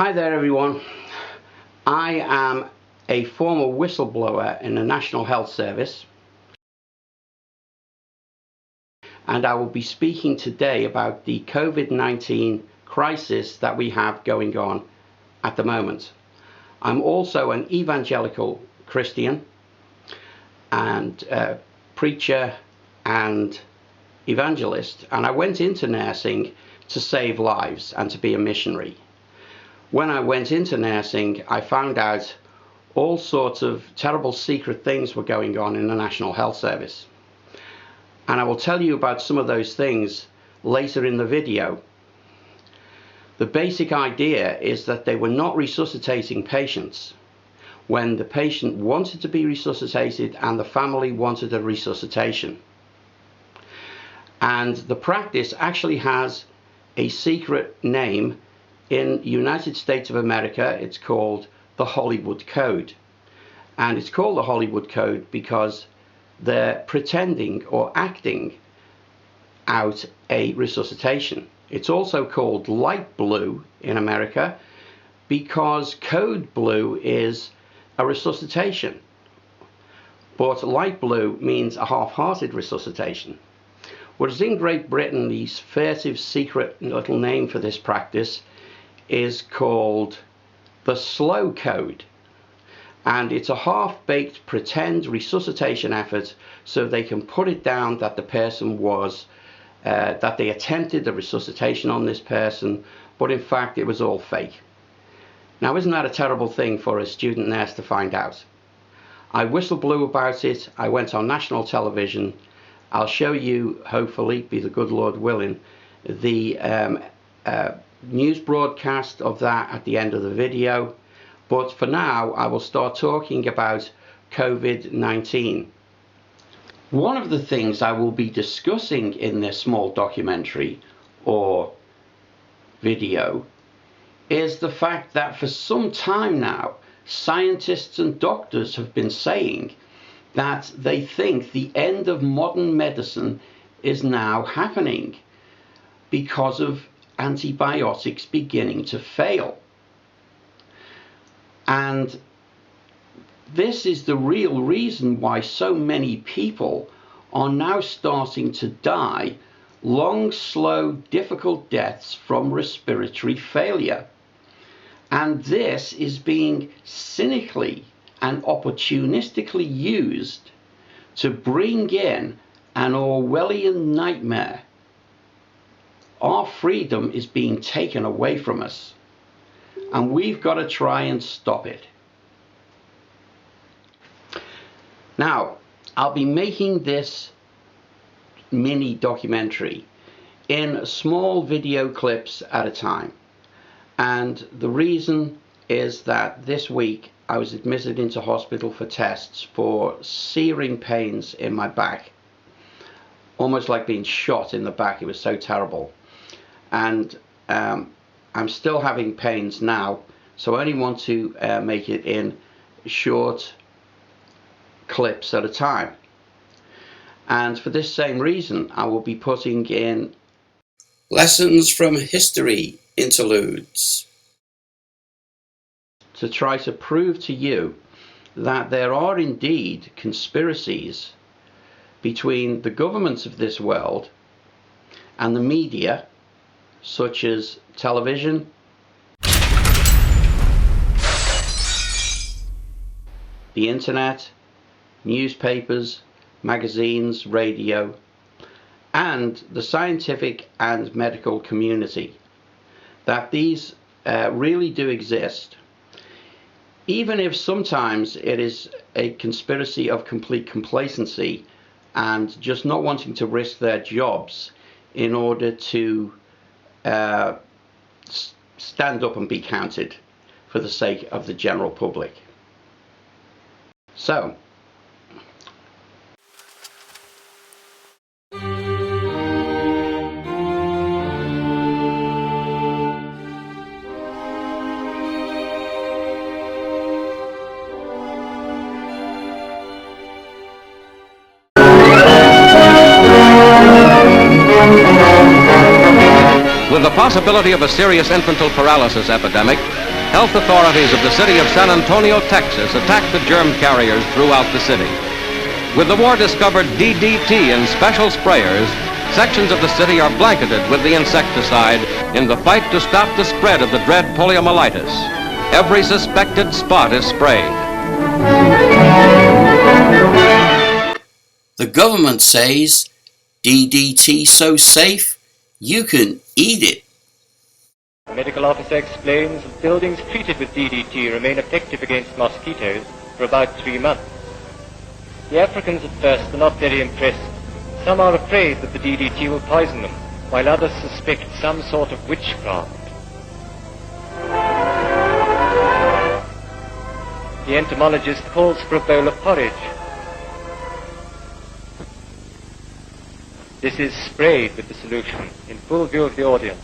Hi there everyone. I am a former whistleblower in the National Health Service, and I will be speaking today about the COVID-19 crisis that we have going on at the moment. I'm also an evangelical Christian and preacher and evangelist, and I went into nursing to save lives and to be a missionary. When I went into nursing, I found out all sorts of terrible secret things were going on in the National Health Service. And I will tell you about some of those things later in the video. The basic idea is that they were not resuscitating patients when the patient wanted to be resuscitated and the family wanted a resuscitation. And the practice actually has a secret name. In the United States of America, it's called the Hollywood Code. And it's called the Hollywood Code because they're pretending or acting out a resuscitation. It's also called light blue in America because code blue is a resuscitation. But light blue means a half-hearted resuscitation. Whereas in Great Britain, the furtive secret little name for this practice is called the slow code, and it's a half-baked pretend resuscitation effort so they can put it down that the person was that they attempted the resuscitation on this person, but in fact it was all fake. Now, isn't that a terrible thing for a student nurse to find out? I whistle-blew about it. I went on national television. I'll show you, hopefully, be the good Lord willing, the news broadcast of that at the end of the video. But for now, I will start talking about COVID-19. One of the things I will be discussing in this small documentary or video is the fact that for some time now, scientists and doctors have been saying that they think the end of modern medicine is now happening because of antibiotics beginning to fail. And this is the real reason why so many people are now starting to die long, slow, difficult deaths from respiratory failure. And this is being cynically and opportunistically used to bring in an Orwellian nightmare. Our freedom is being taken away from us, and we've got to try and stop it. Now, I'll be making this mini documentary in small video clips at a time, and the reason is that this week I was admitted into hospital for tests for searing pains in my back, almost like being shot in the back. It was so terrible. And I'm still having pains now, so I only want to make it in short clips at a time. And for this same reason, I will be putting in lessons from history interludes to try to prove to you that there are indeed conspiracies between the governments of this world and the media, such as television, the internet, newspapers, magazines, radio, and the scientific and medical community, that these really do exist, even if sometimes it is a conspiracy of complete complacency and just not wanting to risk their jobs in order to stand up and be counted for the sake of the general public. So, with the possibility of a serious infantile paralysis epidemic, health authorities of the city of San Antonio, Texas, attacked the germ carriers throughout the city. With the war discovered DDT in special sprayers, sections of the city are blanketed with the insecticide in the fight to stop the spread of the dread poliomyelitis. Every suspected spot is sprayed. The government says DDT so safe you can eat it. The medical officer explains that buildings treated with DDT remain effective against mosquitoes for about 3 months. The Africans at first are not very impressed. Some are afraid that the DDT will poison them, while others suspect some sort of witchcraft. The entomologist calls for a bowl of porridge. This is sprayed with the solution in full view of the audience.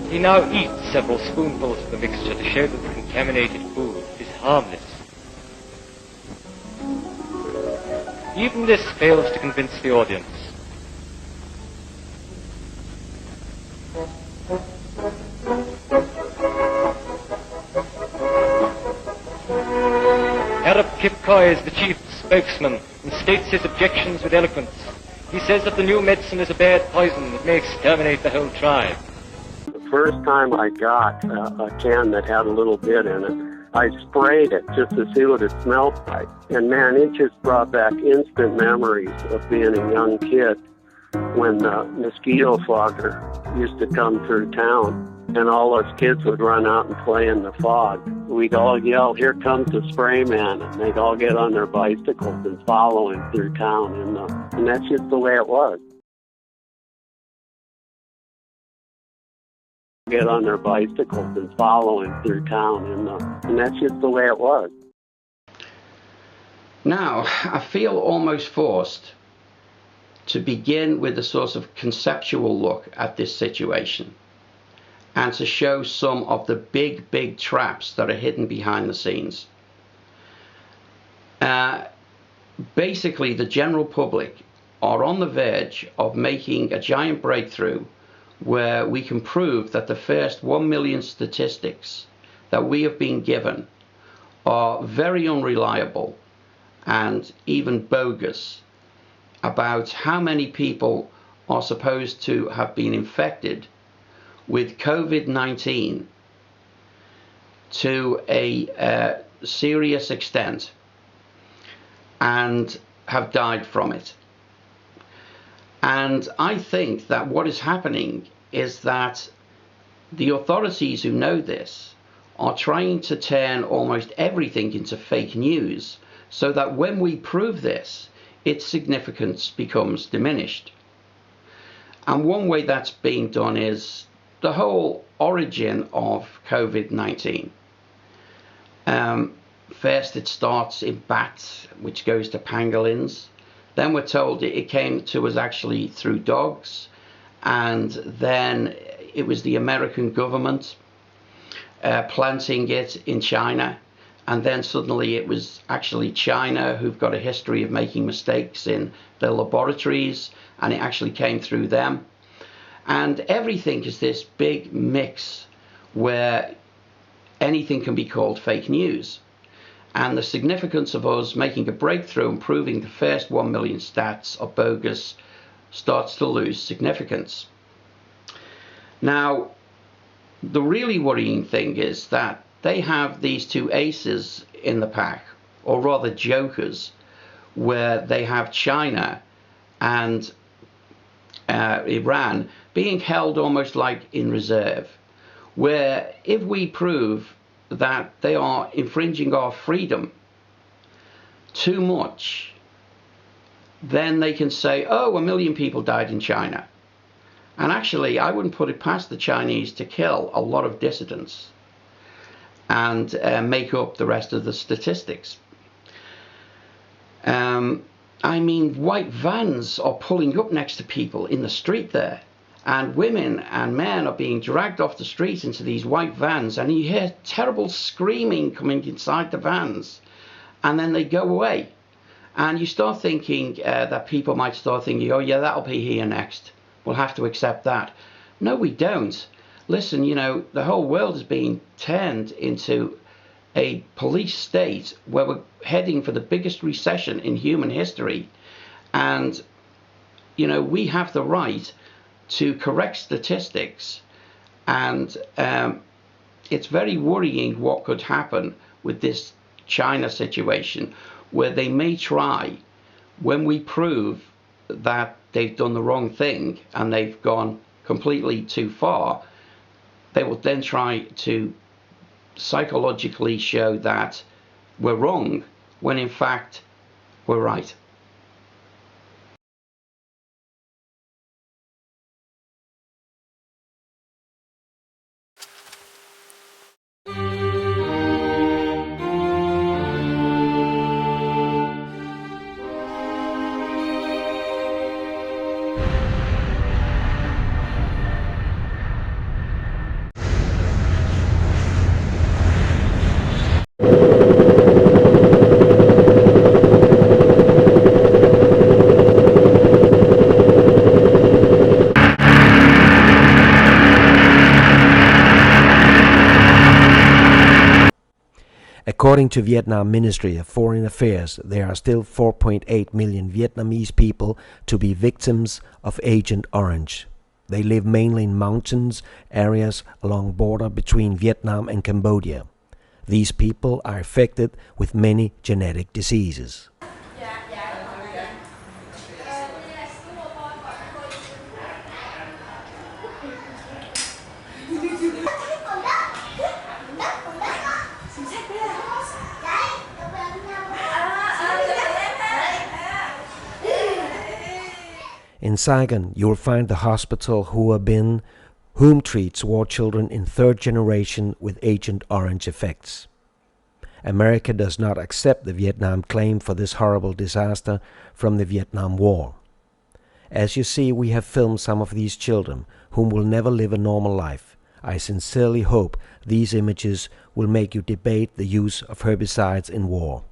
He now eats several spoonfuls of the mixture to show that the contaminated food is harmless. Even this fails to convince the audience. Arab Kipkoy is the chief spokesman and states his objections with eloquence. He says that the new medicine is a bad poison that may exterminate the whole tribe. The first time I got a can that had a little bit in it, I sprayed it just to see what it smelled like. And man, it just brought back instant memories of being a young kid when the mosquito fogger used to come through town. And all us kids would run out and play in the fog. We'd all yell, "Here comes the spray man," and they'd all get on their bicycles and follow him through town. And that's just the way it was. Get on their bicycles and follow him through town, and that's just the way it was. Now, I feel almost forced to begin with a sort of conceptual look at this situation and to show some of the big traps that are hidden behind the scenes. Basically, the general public are on the verge of making a giant breakthrough where we can prove that the first 1 million statistics that we have been given are very unreliable and even bogus about how many people are supposed to have been infected with COVID-19 to a serious extent and have died from it. And I think that what is happening is that the authorities who know this are trying to turn almost everything into fake news so that when we prove this, its significance becomes diminished. And one way that's being done is the whole origin of COVID-19. First it starts in bats, which goes to pangolins. Then we're told it came to us actually through dogs, and then it was the American government planting it in China, and then suddenly it was actually China who've got a history of making mistakes in their laboratories, and it actually came through them. And everything is this big mix where anything can be called fake news. And the significance of us making a breakthrough and proving the first 1 million stats are bogus starts to lose significance. Now, the really worrying thing is that they have these two aces in the pack, or rather jokers, where they have China and Iran being held almost like in reserve, where if we prove that they are infringing our freedom too much, then they can say, oh, 1 million people died in China. And actually, I wouldn't put it past the Chinese to kill a lot of dissidents and make up the rest of the statistics. I mean, white vans are pulling up next to people in the street there, and women and men are being dragged off the street into these white vans, and you hear terrible screaming coming inside the vans, and then they go away. And you start thinking that people might start thinking, oh yeah, that'll be here next. we'll have to accept that. No, we don't. Listen, you know, the whole world is being turned into a police state where we're heading for the biggest recession in human history. And, you know, we have the right to correct statistics. And it's very worrying what could happen with this China situation, where they may try, when we prove that they've done the wrong thing and they've gone completely too far, they will then try to psychologically show that we're wrong when in fact we're right. According to Vietnam Ministry of Foreign Affairs, there are still 4.8 million Vietnamese people to be victims of Agent Orange. They live mainly in mountains areas along border between Vietnam and Cambodia. These people are affected with many genetic diseases. In Saigon, you will find the hospital whom treats war children in third generation with Agent Orange effects. America does not accept the Vietnam claim for this horrible disaster from the Vietnam War. As you see, we have filmed some of these children whom will never live a normal life. I sincerely hope these images will make you debate the use of herbicides in war.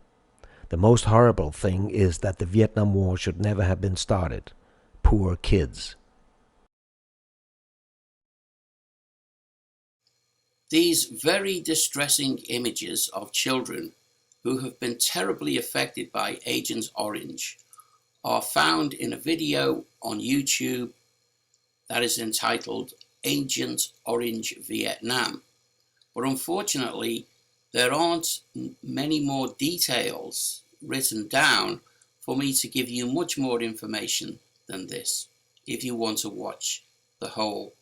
The most horrible thing is that the Vietnam War should never have been started. Poor kids. These very distressing images of children who have been terribly affected by Agent Orange are found in a video on YouTube that is entitled Agent Orange Vietnam. But unfortunately, there aren't many more details written down for me to give you much more information than this, if you want to watch the whole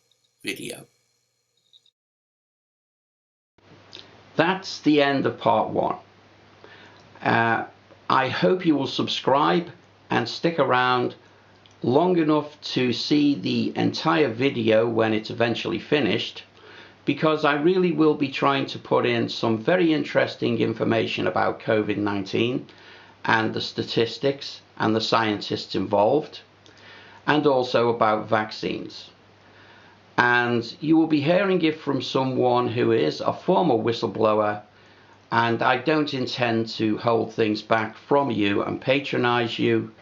video. That's the end of part one. I hope you will subscribe and stick around long enough to see the entire video when it's eventually finished, because I really will be trying to put in some very interesting information about COVID-19 and the statistics and the scientists involved, and also about vaccines. And you will be hearing it from someone who is a former whistleblower, and I don't intend to hold things back from you and patronize you.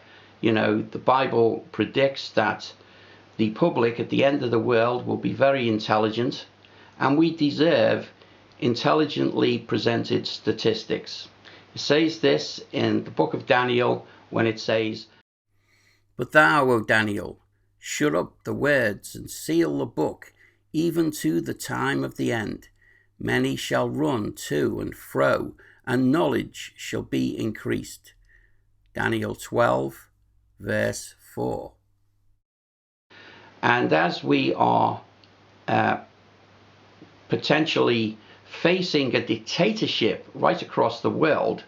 You know, the Bible predicts that the public at the end of the world will be very intelligent, and we deserve intelligently presented statistics. It says this in the book of Daniel when it says, "But thou, O Daniel, shut up the words and seal the book, even to the time of the end. Many shall run to and fro, and knowledge shall be increased." Daniel 12, verse 4. And as we are potentially facing a dictatorship right across the world,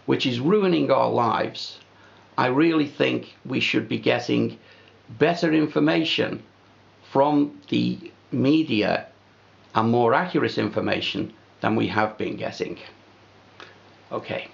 which is ruining our lives, I really think we should be getting better information from the media and more accurate information than we have been getting. Okay.